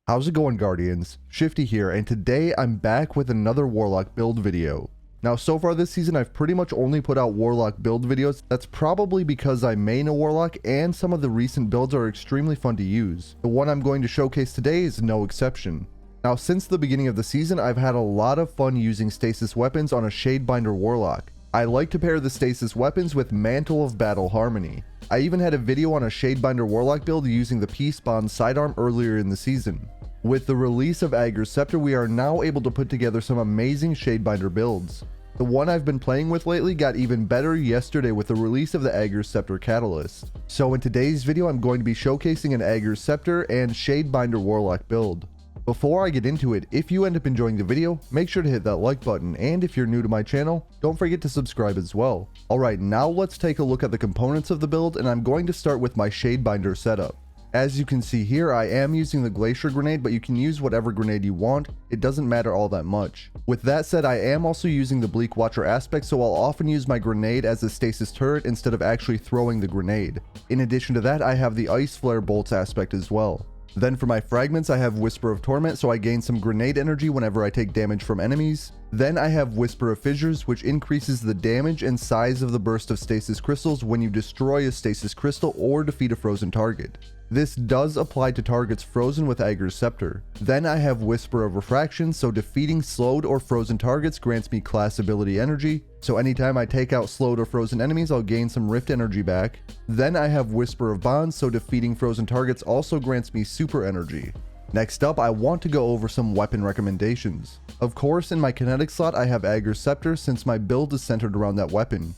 How's it going, Guardians? Shifty here, and today I'm back with another Warlock build video. Now, so far this season, I've pretty much only put out Warlock build videos. That's probably because I main a Warlock, and some of the recent builds are extremely fun to use. The one I'm going to showcase today is no exception. Now, since the beginning of the season, I've had a lot of fun using Stasis weapons on a Shadebinder Warlock. I like to pair the Stasis weapons with Mantle of Battle Harmony. I even had a video on a Shadebinder Warlock build using the peacebond sidearm earlier in the season. With the release of Ager's Scepter, we are now able to put together some amazing Shadebinder builds. The one I've been playing with lately got even better yesterday with the release of the Ager's Scepter catalyst. So in today's video, I'm going to be showcasing an Ager's Scepter and Shadebinder Warlock build. Before I get into it, if you end up enjoying the video, make sure to hit that like button, and if you're new to my channel, don't forget to subscribe as well. Alright, now let's take a look at the components of the build, and I'm going to start with my Shadebinder setup. As you can see here, I am using the Glacier grenade, but you can use whatever grenade you want. It doesn't matter all that much. With that said, I am also using the Bleak Watcher aspect, so I'll often use my grenade as a stasis turret instead of actually throwing the grenade. In addition to that, I have the Ice Flare bolts aspect as well. Then for my fragments, I have Whisper of Torment, so I gain some grenade energy whenever I take damage from enemies. Then I have Whisper of Fissures, which increases the damage and size of the burst of stasis crystals when you destroy a stasis crystal or defeat a frozen target. This does apply to targets frozen with Ager's Scepter. Then I have Whisper of Refraction, so defeating slowed or frozen targets grants me class ability energy, so anytime I take out slowed or frozen enemies, I'll gain some rift energy back. Then I have Whisper of Bonds, so defeating frozen targets also grants me super energy. Next up, I want to go over some weapon recommendations. Of course, in my kinetic slot, I have Ager's Scepter since my build is centered around that weapon.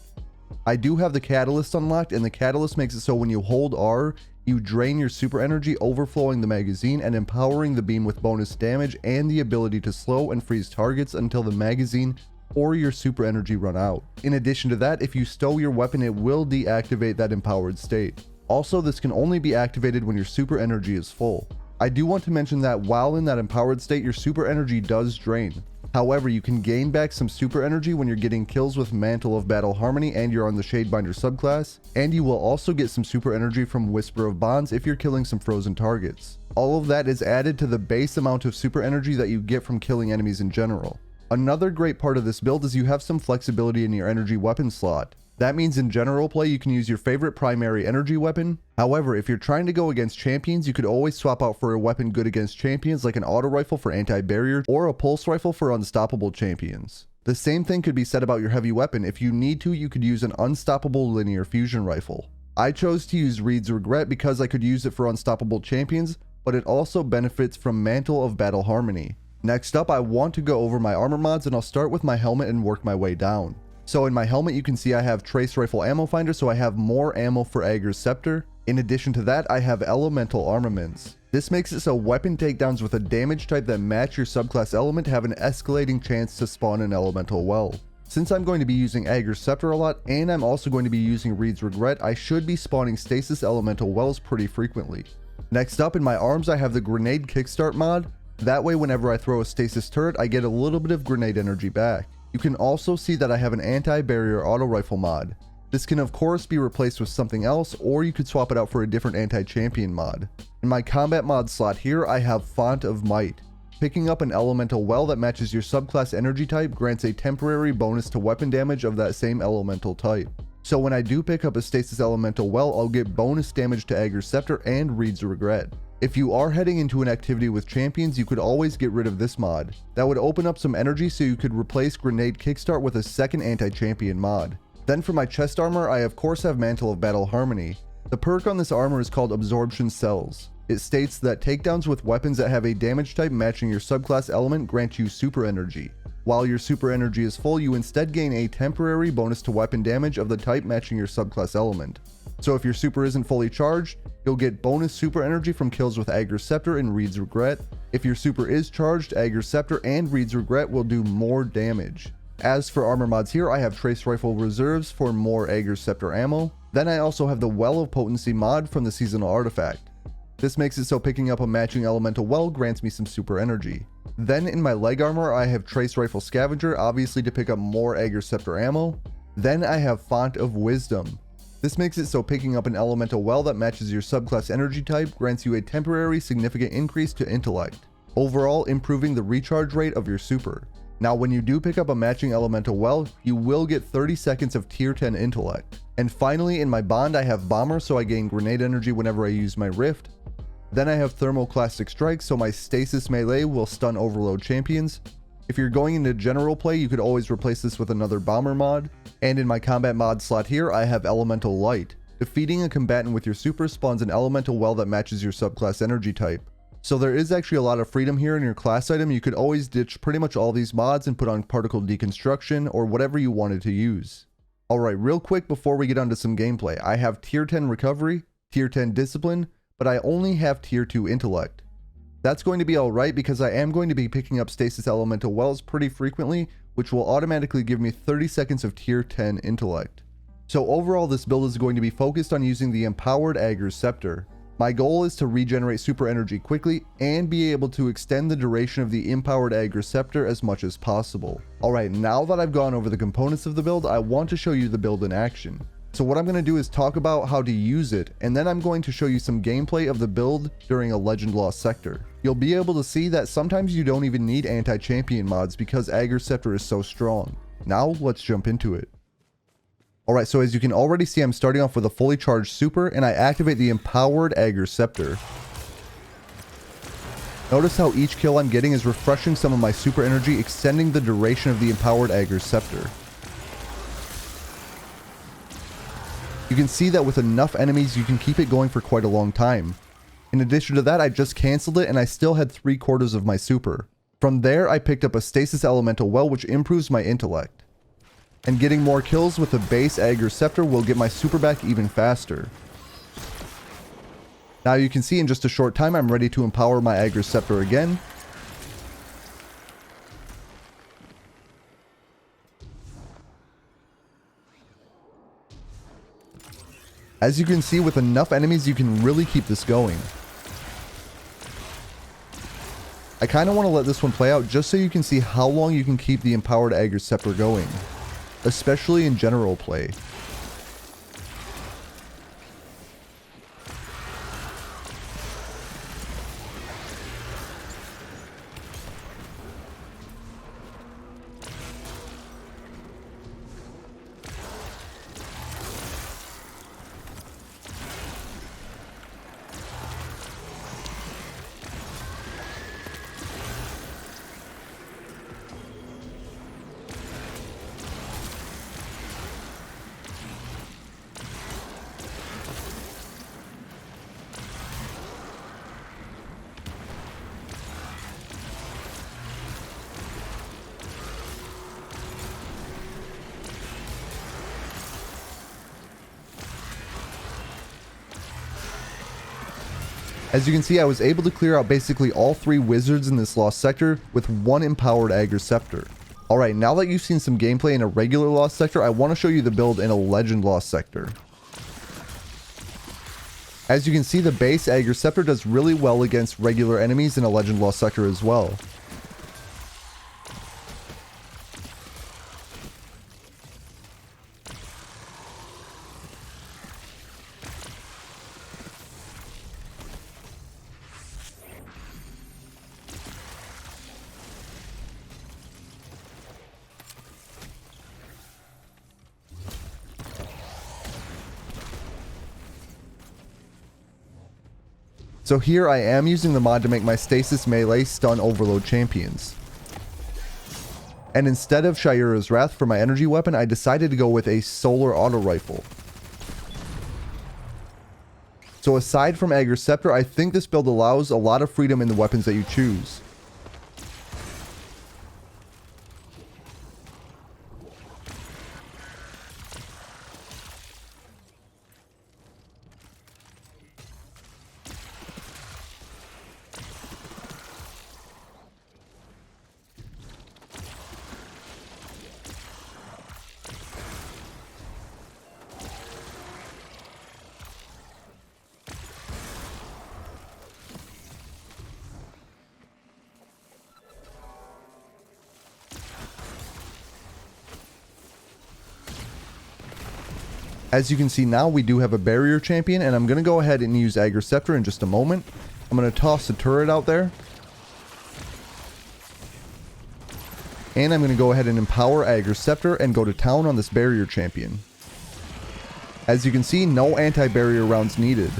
I do have the catalyst unlocked, and the catalyst makes it so when you hold R, you drain your super energy, overflowing the magazine and empowering the beam with bonus damage and the ability to slow and freeze targets until the magazine or your super energy run out. In addition to that, if you stow your weapon, it will deactivate that empowered state. Also, this can only be activated when your super energy is full. I do want to mention that while in that empowered state, your super energy does drain. However, you can gain back some super energy when you're getting kills with Mantle of Battle Harmony and you're on the Shadebinder subclass, and you will also get some super energy from Whisper of Bonds if you're killing some frozen targets. All of that is added to the base amount of super energy that you get from killing enemies in general. Another great part of this build is you have some flexibility in your energy weapon slot. That means in general play, you can use your favorite primary energy weapon. However, if you're trying to go against champions, you could always swap out for a weapon good against champions like an auto rifle for anti-barrier or a pulse rifle for unstoppable champions. The same thing could be said about your heavy weapon. If you need to, you could use an unstoppable linear fusion rifle. I chose to use Reed's Regret because I could use it for unstoppable champions, but it also benefits from Mantle of Battle Harmony. Next up, I want to go over my armor mods, and I'll start with my helmet and work my way down. So in my helmet, you can see I have Trace Rifle Ammo Finder, so I have more ammo for Ager's Scepter. In addition to that, I have Elemental Armaments. This makes it so weapon takedowns with a damage type that match your subclass element have an escalating chance to spawn an elemental well. Since I'm going to be using Ager's Scepter a lot, and I'm also going to be using Reed's Regret, I should be spawning stasis elemental wells pretty frequently. Next up, in my arms, I have the Grenade Kickstart mod. That way, whenever I throw a stasis turret, I get a little bit of grenade energy back. You can also see that I have an anti-barrier auto rifle mod. This can of course be replaced with something else, or you could swap it out for a different anti-champion mod. In my combat mod slot here, I have Font of Might. Picking up an elemental well that matches your subclass energy type grants a temporary bonus to weapon damage of that same elemental type. So when I do pick up a stasis elemental well, I'll get bonus damage to Ager's Scepter and Reed's Regret. If you are heading into an activity with champions, you could always get rid of this mod. That would open up some energy so you could replace Grenade Kickstart with a second anti-champion mod. Then for my chest armor, I of course have Mantle of Battle Harmony. The perk on this armor is called Absorption Cells. It states that takedowns with weapons that have a damage type matching your subclass element grant you super energy. While your super energy is full, you instead gain a temporary bonus to weapon damage of the type matching your subclass element. So if your super isn't fully charged, you'll get bonus super energy from kills with Ager's Scepter and Reed's Regret. If your super is charged, Ager's Scepter and Reed's Regret will do more damage. As for armor mods here, I have Trace Rifle Reserves for more Ager's Scepter ammo. Then I also have the Well of Potency mod from the seasonal artifact. This makes it so picking up a matching elemental well grants me some super energy. Then in my leg armor, I have Trace Rifle Scavenger, obviously to pick up more Ager's Scepter ammo. Then I have Font of Wisdom. This makes it so picking up an elemental well that matches your subclass energy type grants you a temporary significant increase to intellect, overall improving the recharge rate of your super. Now when you do pick up a matching elemental well, you will get 30 seconds of tier 10 intellect. And finally in my bond I have bomber, so I gain grenade energy whenever I use my rift. Then I have thermoclastic strike, so my stasis melee will stun overload champions. If you're going into general play, you could always replace this with another bomber mod. And in my combat mod slot here, I have elemental light. Defeating a combatant with your super spawns an elemental well that matches your subclass energy type. So there is actually a lot of freedom here in your class item. You could always ditch pretty much all these mods and put on particle deconstruction or whatever you wanted to use. Alright, real quick before we get onto some gameplay, I have tier 10 recovery, tier 10 discipline, but I only have tier 2 intellect. That's going to be alright because I am going to be picking up stasis elemental wells pretty frequently, which will automatically give me 30 seconds of tier 10 intellect. So overall this build is going to be focused on using the empowered Agers Scepter. My goal is to regenerate super energy quickly and be able to extend the duration of the empowered Agers Scepter as much as possible. Alright, now that I've gone over the components of the build, I want to show you the build in action. So what I'm going to do is talk about how to use it, and then I'm going to show you some gameplay of the build during a Legend Lost sector. You'll be able to see that sometimes you don't even need anti-champion mods because Agers Scepter is so strong. Now let's jump into it. Alright, so as you can already see, I'm starting off with a fully charged super, and I activate the empowered Agers Scepter. Notice how each kill I'm getting is refreshing some of my super energy, extending the duration of the empowered Agers Scepter. You can see that with enough enemies you can keep it going for quite a long time. In addition to that, I just cancelled it and I still had 3/4 of my super. From there I picked up a stasis elemental well which improves my intellect. And getting more kills with the base Agers Scepter will get my super back even faster. Now you can see in just a short time I'm ready to empower my Agers Scepter again. As you can see, with enough enemies you can really keep this going. I kind of want to let this one play out just so you can see how long you can keep the empowered Agers Scepter going, especially in general play. As you can see, I was able to clear out basically all 3 wizards in this lost sector with 1 empowered Agers Scepter. Alright, now that you've seen some gameplay in a regular lost sector, I want to show you the build in a legend lost sector. As you can see, the base Agers Scepter does really well against regular enemies in a legend lost sector as well. So here I am using the mod to make my stasis melee stun overload champions. And instead of Shayura's Wrath for my energy weapon, I decided to go with a solar auto rifle. So aside from Agers Scepter, I think this build allows a lot of freedom in the weapons that you choose. As you can see now, we do have a barrier champion, and I'm going to go ahead and use Ager Scepter in just a moment. I'm going to toss the turret out there. And I'm going to go ahead and empower Ager Scepter and go to town on this barrier champion. As you can see, no anti-barrier rounds needed.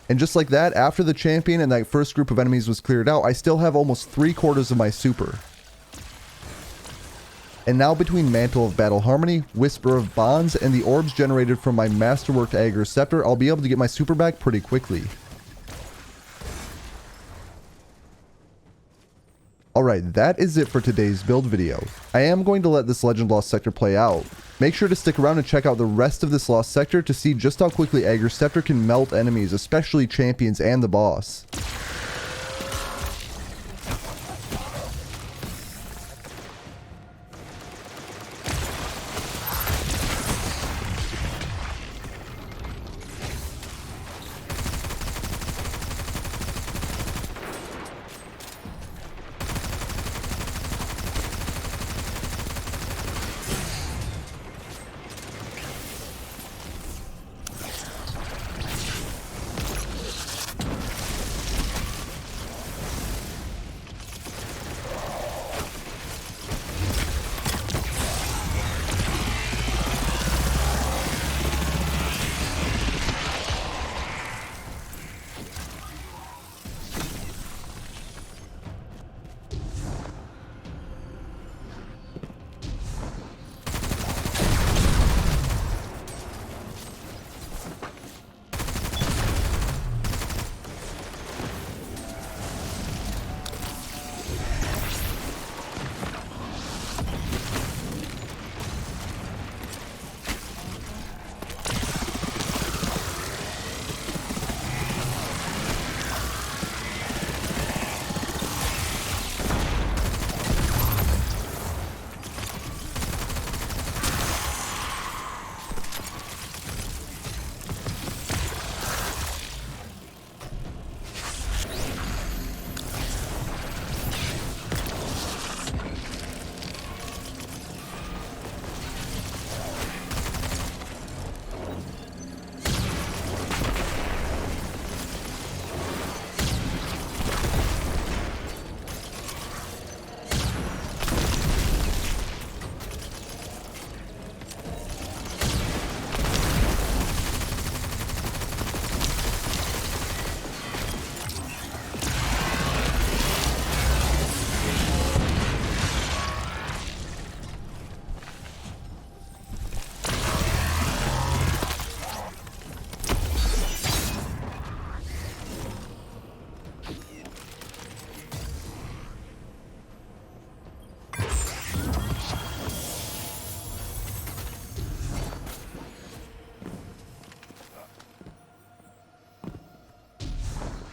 And just like that, after the champion and that first group of enemies was cleared out, I still have almost 3/4 of my super. And now between Mantle of Battle Harmony, Whisper of Bonds, and the orbs generated from my masterworked Ager Scepter, I'll be able to get my super back pretty quickly. Alright, that is it for today's build video. I am going to let this Legend Lost Sector play out. Make sure to stick around and check out the rest of this Lost Sector to see just how quickly Ager Scepter can melt enemies, especially champions and the boss.